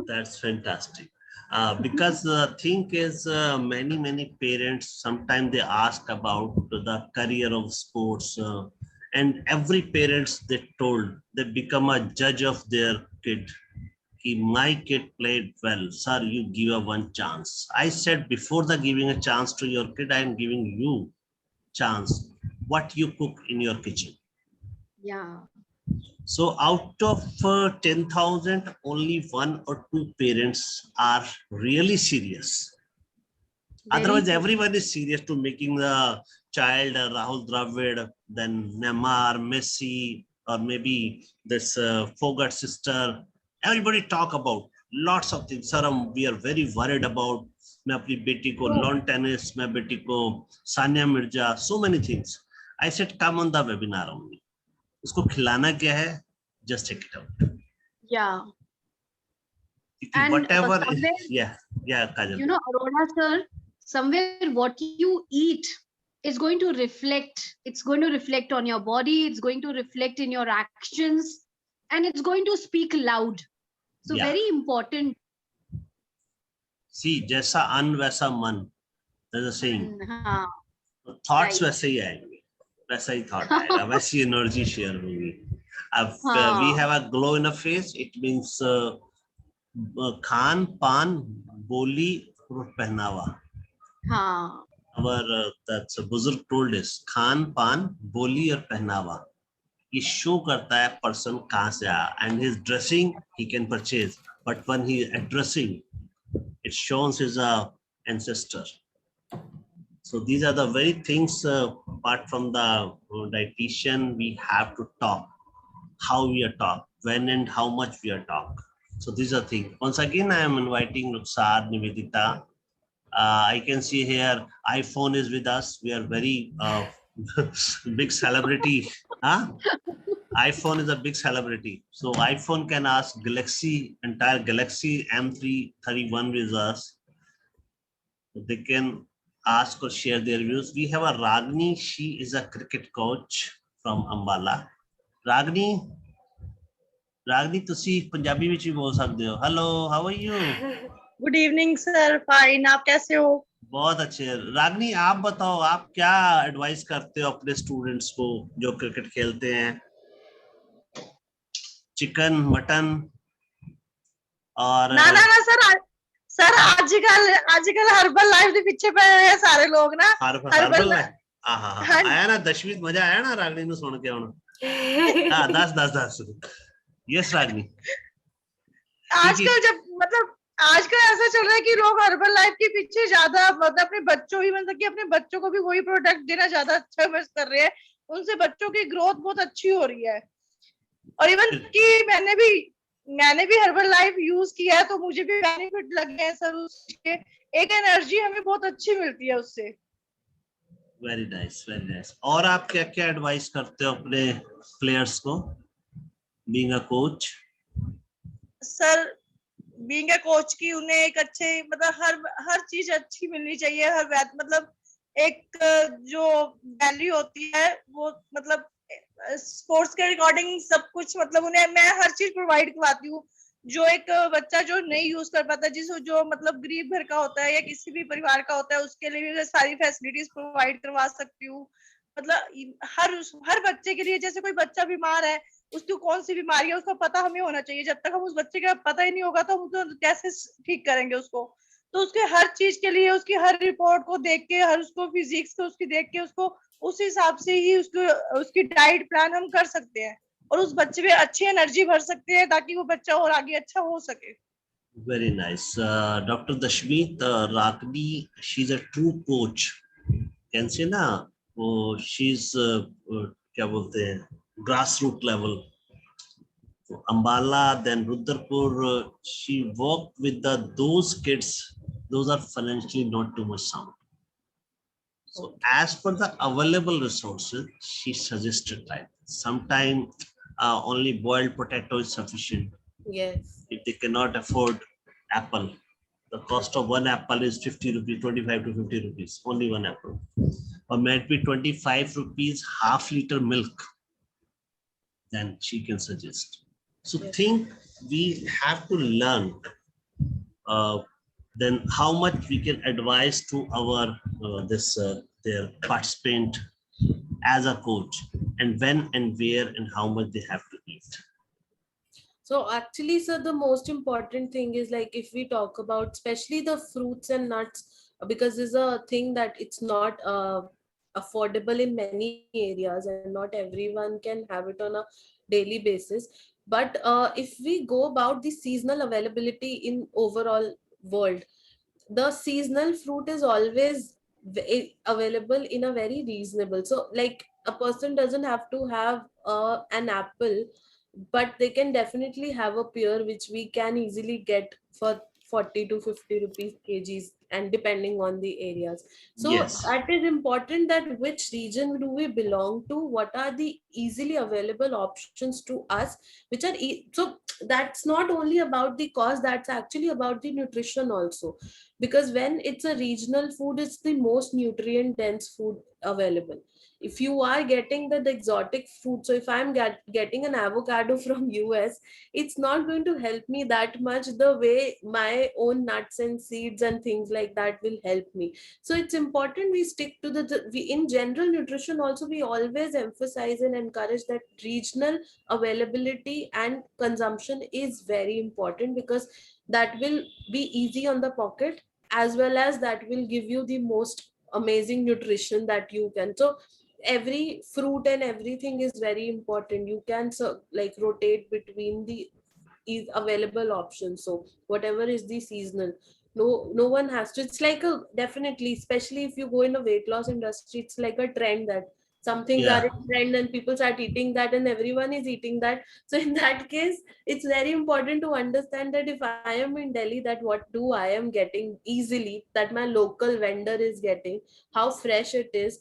that's fantastic. Because the thing is, many parents sometimes they ask about the career of sports, and every parents they told they become a judge of their kid. My kid played well, sir. You give her one chance. I said before the giving a chance to your kid, I am giving you chance. What you cook in your kitchen. Yeah, So out of 10,000, only one or two parents are really serious. very Otherwise, true. everyone is serious to making the child Rahul Dravid, then Neymar, Messi, or maybe this Fogart sister. Everybody talk about lots of things. Sir, we are very worried about मैं अपनी बेटी को True. Lawn tennis, मैं बेटी को Sania Mirza, so many things. I said, come on the webinar only. उसको खिलाना क्या है? Just check it out. Yeah, And whatever is, somewhere, yeah, Kajal. Arora sir, somewhere what you eat is going to reflect. It's going to reflect on your body. It's going to reflect in your actions, and it's going to speak loud. So Yeah. very important. See, जैसा अन्न वैसा मन, there's a saying. हाँ, Thoughts right. वैसे ही आएंगे, वैसा ही thought आएगा, वैसी energy share होगी. अब we हाँ, have a glow in the face. It means Khan पान बोली और पहनावा. हाँ, Our that's बुजुर्ग told us, खान पान बोली और पहनावा ये शो करता है पर्सन कहाँ से आया. And his dressing he can purchase, but when he is addressing, it shows his ancestor. So these are the very things, apart from the dietitian, we have to talk, how we are talk, when and how much we are talk. So these are things. Once again, I am inviting Ruksar, Nivedita. I can see here iPhone is with us. We are very big celebrity. Huh? iPhone is a big celebrity. So iPhone can ask Galaxy, entire Galaxy M331 with us. They can ask or share their views. We have a Ragni. She is a cricket coach from Ambala. Ragni, ਤੁਸੀਂ ਪੰਜਾਬੀ ਵਿੱਚ ਵੀ ਬੋਲ ਸਕਦੇ ਹੋ. Hello, how are you? Good evening sir, fine, आप कैसे हो? बहुत अच्छे. रागनी, आप बताओ, आप क्या एडवाइस करते हो अपने स्टूडेंट्स को जो क्रिकेट खेलते हैं? चिकन, मटन और ना ना ना सर आजकल हर्बल लाइफ के पीछे पे है सारे लोग ना. हर्बल आया ना दशमीत, मजा आया ना रागनी ਨੂੰ ਸੁਣ ਕੇ ਹੁਣ? हाँ, दस. यस रागनी. आजकल जब आजकल ऐसा चल रहा है कि लोग हर्बल लाइफ के पीछे ज्यादा अपने बच्चों ही कि अपने बच्चों को भी वही प्रोडक्ट देना ज्यादा अच्छा समझ कर रहे हैं. उनसे बच्चों की ग्रोथ बहुत अच्छी हो रही है. और इवन कि मैंने भी हर्बल लाइफ यूज किया है, तो मुझे भी बेनिफिट लगे हैं सर उसके. एक एनर्जी हमें बहुत अच्छी मिलती है उससे. Very nice, very nice. और आप क्या क्या एडवाइस करते हो अपने प्लेयर्स को being a coach? Sir being a coach की उन्हें एक अच्छे हर चीज अच्छी मिलनी चाहिए. हर एक जो वैल्यू होती है वो स्पोर्ट्स के रिकॉर्डिंग सब कुछ उन्हें मैं हर चीज प्रोवाइड करवाती हूँ. जो एक बच्चा जो नहीं यूज कर पाता, जो गरीब घर का होता है या किसी भी परिवार का होता है, उसके लिए भी मैं सारी फैसिलिटीज प्रोवाइड करवा सकती हूँ. हर बच्चे के लिए, जैसे कोई बच्चा बीमार है, उसको कौन सी बीमारी है उसका पता हमें होना चाहिए. जब तक हम उस बच्चे का पता ही नहीं होगा तो हम तो कैसे ठीक करेंगे उसको. तो उसके हर चीज के लिए उसकी हर रिपोर्ट को देख के, हर उसको फिजिक्स को उसकी देख के, उसको उस हिसाब से ही उसकी डाइट प्लान हम कर सकते हैं और उस बच्चे में अच्छी एनर्जी भर सकते हैं ताकि वो बच्चा और आगे अच्छा हो सके. Very nice. Dr. Dashmeet, Ragni, she's a true coach. Can say ना, वो she's क्या बोलते हैं, grassroots level. So Ambala, then Rudrapur, she worked with those kids. Those are financially not too much sound. So as per the available resources, she suggested that sometimes only boiled potato is sufficient. Yes. If they cannot afford apple, the cost of one apple is 50 rupees, 25 to 50 rupees, only one apple. Or might be 25 rupees, half liter milk, then she can suggest. So Yes. think we have to learn then how much we can advise to our their participant as a coach, and when and where and how much they have to eat. So actually, sir, the most important thing is if we talk about especially the fruits and nuts, because this is a thing that it's not affordable in many areas and not everyone can have it on a daily basis. But if we go about the seasonal availability in overall world, the seasonal fruit is always available in a very reasonable. So a person doesn't have to have an apple, but they can definitely have a pear which we can easily get for 40 to 50 rupees kgs, and depending on the areas. So Yes. that is important, that which region do we belong to, what are the easily available options to us, which are so that's not only about the cost, that's actually about the nutrition also, because when it's a regional food, it's the most nutrient dense food available. If you are getting the exotic food, so if I'm getting an avocado from US, it's not going to help me that much the way my own nuts and seeds and things like that will help me. So it's important we stick to we in general nutrition also, we always emphasize and encourage that regional availability and consumption is very important, because that will be easy on the pocket, as well as that will give you the most amazing nutrition that you can. So every fruit and everything is very important. You can like rotate between the is available options. So whatever is the seasonal, no one has to, it's like a, definitely, especially if you go in a weight loss industry, it's like a trend that some things are Yeah. in trend and people start eating that and everyone is eating that. So in that case, it's very important to understand that if I am in Delhi, that what do I am getting easily, that my local vendor is getting, how fresh it is,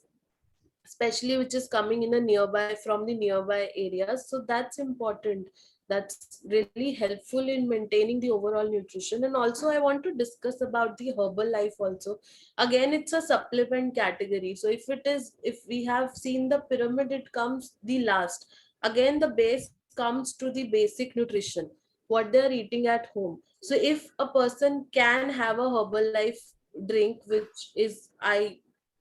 especially which is coming in a nearby, from the nearby areas. So that's important, that's really helpful in maintaining the overall nutrition. And also I want to discuss about the Herbalife also. Again, it's a supplement category, so if we have seen the pyramid, it comes the last. Again, the base comes to the basic nutrition, what they're eating at home. So if a person can have a Herbalife drink, which is,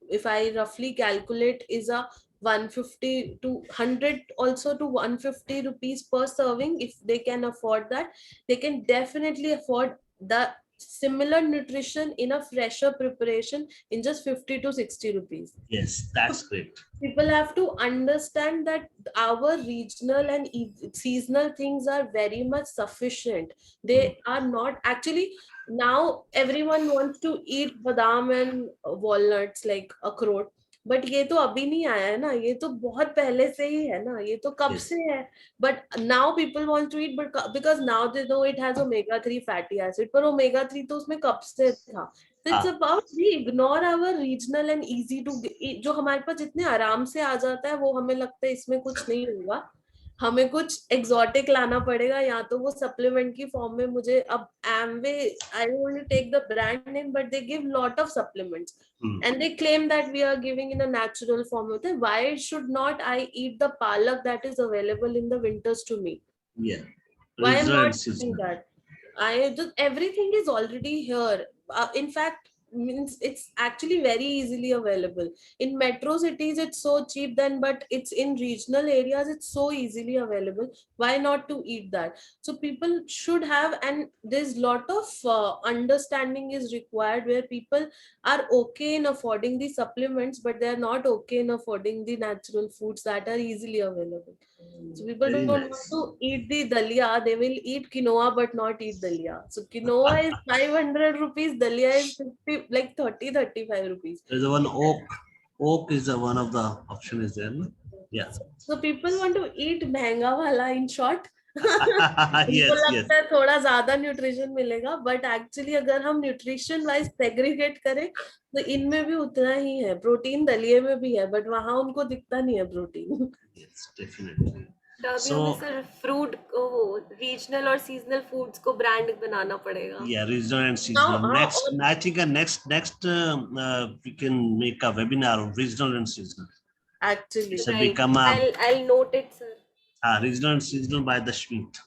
if I roughly calculate, is a 150 to 100 also to 150 rupees per serving. If they can afford that, they can definitely afford the similar nutrition in a fresher preparation in just 50 to 60 rupees. Yes, that's great. People have to understand that our regional and seasonal things are very much sufficient. They are not actually, now everyone wants to eat badam and walnuts like अखरोट, but ये तो अभी नहीं आया है ना, ये तो बहुत पहले से ही है ना, ये तो कब Yes. से है. But now people want to eat, but because now they know it has omega-3 fatty acid, पर omega-3 तो उसमें कब से था. So it's about we ignore our regional and easy to जो हमारे पास जितने आराम से आ जाता है, वो हमें लगता है इसमें कुछ नहीं होगा, हमें कुछ एक्सोटिक लाना पड़ेगा, या तो वो सप्लीमेंट की फॉर्म में. मुझे अब Amway, I don't want to take the brand name, but they give lot of supplements and they claim that we are giving in a natural form. Why should not I eat the palak that is available in the winters to me? Yeah. Why am Regional and not doing seasonal. that? I just, everything is already here. In fact, means it's actually very easily available. In metro cities, it's so cheap then, but it's in regional areas, it's so easily available. Why not to eat that? So people should have, and there's lot of understanding is required, where people are okay in affording the supplements, but they're not okay in affording the natural foods that are easily available. So people Very don't nice. want to eat the dalia, they will eat quinoa but not eat dalia. So quinoa is 500 rupees, dalia is 50, like 30-35 rupees. There's one oak. Oak is one of the option is there. No? Yeah. So people want to eat महंगा वाला, in short. Yes, उनको yes. लगता है थोड़ा ज्यादा nutrition मिलेगा, but actually अगर हम न्यूट्रिशन वाइज सेग्रीगेट करें तो इनमें भी उतना ही है. प्रोटीन दलिए में भी है, बट वहां उनको दिखता नहीं है प्रोटीन. Yes, definitely. अभी हमें So सिर्फ फ्रूट को रीजनल और सीजनल फूड्स को ब्रांड बनाना पड़ेगा. yeah, regional and seasonal. Next, I think next we can make a webinar on regional and seasonal. Actually, So Right. become a I'll note it, sir. regional and seasonal by the Schmidt.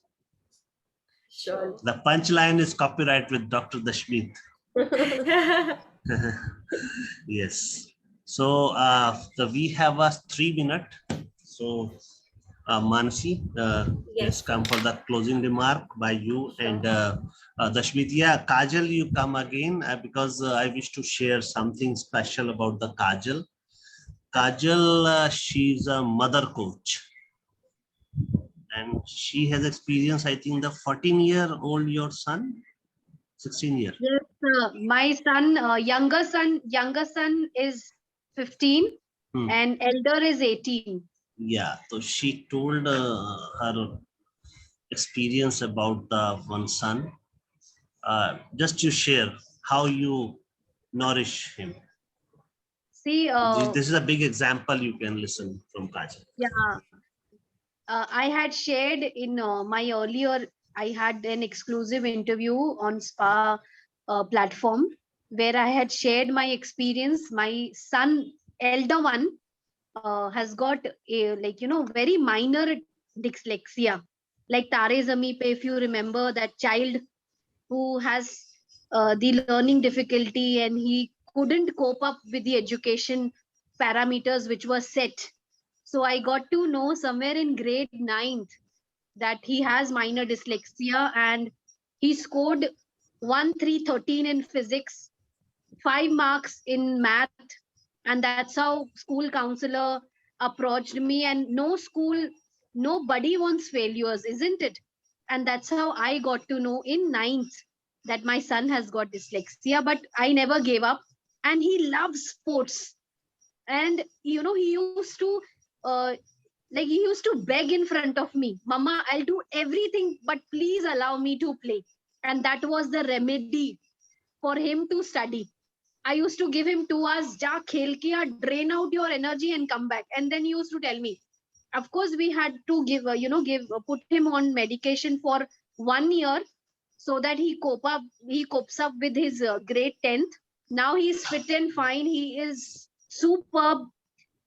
sure. The punchline is copyright with Dr. Dashmit. Yes. So we have a 3 minute. So Mansi, let's come for the closing remark by you. And Dashmit, yeah, Kajal, you come again because I wish to share something special about the Kajal. Kajal, she's a mother coach. And she has experience, I think, the 14-year-old, your son, 16-year. Yes, my son, younger son is 15 and elder is 18. Yeah, so she told her experience about the one son. Just to share how you nourish him. See, This is a big example you can listen from Kajal. yeah, I had shared in my earlier, I had an exclusive interview on Spa platform where I had shared my experience. My son, elder one, has got a, like, very minor dyslexia. Like Tare Zami Pe, if you remember that child who has the learning difficulty and he couldn't cope up with the education parameters which were set. So I got to know somewhere in grade 9th that he has minor dyslexia, and he scored 1,313 in physics, 5 marks in math, and that's how school counselor approached me. And no school, nobody wants failures, isn't it? And that's how I got to know in 9th that my son has got dyslexia, but I never gave up. And he loves sports. And he used to like, he used to beg in front of me, Mama, I'll do everything, but please allow me to play. And that was the remedy for him to study. I used to give him 2 hours, ja khel ke aa, drain out your energy and come back. And then he used to tell me. Of course, we had to put him on medication for 1 year so that he copes up with his grade 10th. Now he's fit and fine. He is superb.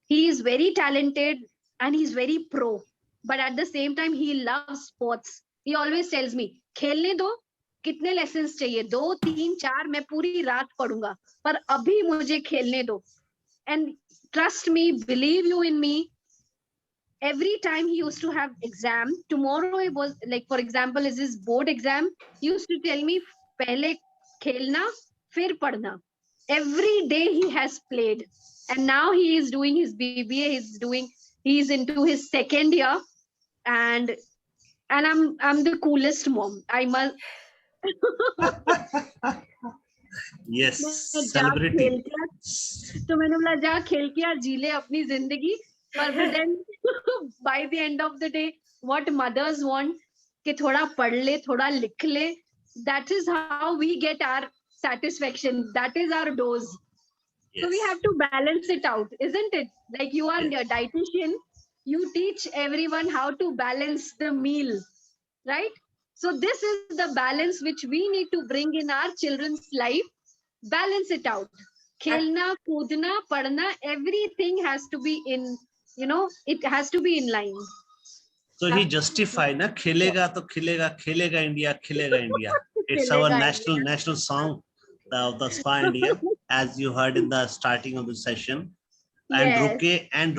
He is very talented and he's very pro. But at the same time, he loves sports. He always tells me, खेलने दो, कितने lessons चाहिए, 2, 3, 4, मैं पूरी रात पढ़ूंगा, पर अभी मुझे खेलने दो. And trust me, believe you in me, every time he used to have exam, tomorrow it was like, for example, is his board exam, he used to tell me, पहले खेलना, फिर पढ़ना. Every day he has played. And now he is doing his BBA, he's into his 2nd year, and I'm the coolest mom. I must. Yes, मैं जा celebrity. खेल के, तो मैंने बोला जा खेल के जी ले अपनी जिंदगी. But then by the end of the day, what mothers want, कि थोड़ा पढ़ ले, थोड़ा लिख ले. That is how we get our satisfaction. That is our dose. Yes. So we have to balance it out, isn't it? Like, you are Yes. a dietitian, you teach everyone how to balance the meal, right? So this is the balance which we need to bring in our children's life. Balance it out. Khelna, koodna, padna, everything has to be in, it has to be in line. So he justified, na खेलेगा तो खिलेगा, खेलेगा India, खिलेगा India. It's our Khilega national song of the Spa India, as you heard in the starting of the session. And Yes.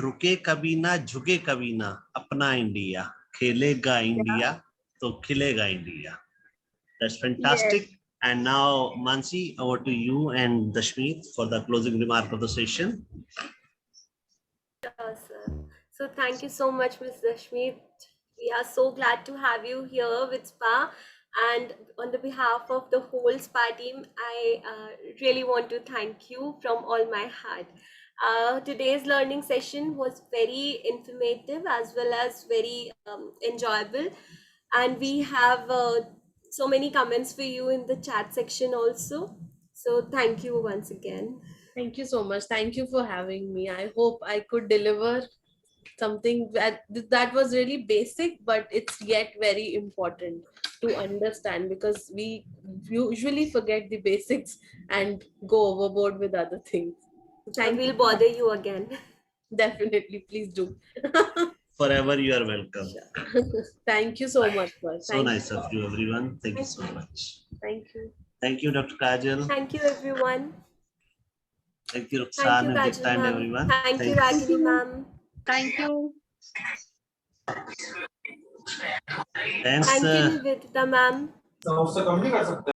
रुके कभी ना, झुके कभी ना, अपना India, खेलेगा India, तो खिलेगा India. That's fantastic. Yes. And now, Mansi, over to you and Dashmeet for the closing remark of the session. Sure, sir. So thank you so much, Ms. Dashmeet. We are so glad to have you here with SPA. And on the behalf of the whole SPA team, I really want to thank you from all my heart. Today's learning session was very informative as well as very enjoyable. And we have so many comments for you in the chat section also. So thank you once again. Thank you so much. Thank you for having me. I hope I could deliver something that was really basic, but it's yet very important to understand, because we usually forget the basics and go overboard with other things. And we'll bother you again. Definitely, please do. Forever you are welcome. Thank you so much, sir. So nice of you, everyone. Thank you so much. Thank you. Thank you, Dr. Kajal. Thank you, everyone. Thank you, Thank you, Ruxan and Kajal Dikta and ma'am. everyone. Thank you, Ragini ma'am. Thank you. Thanks. Thank you, Nivedita ma'am.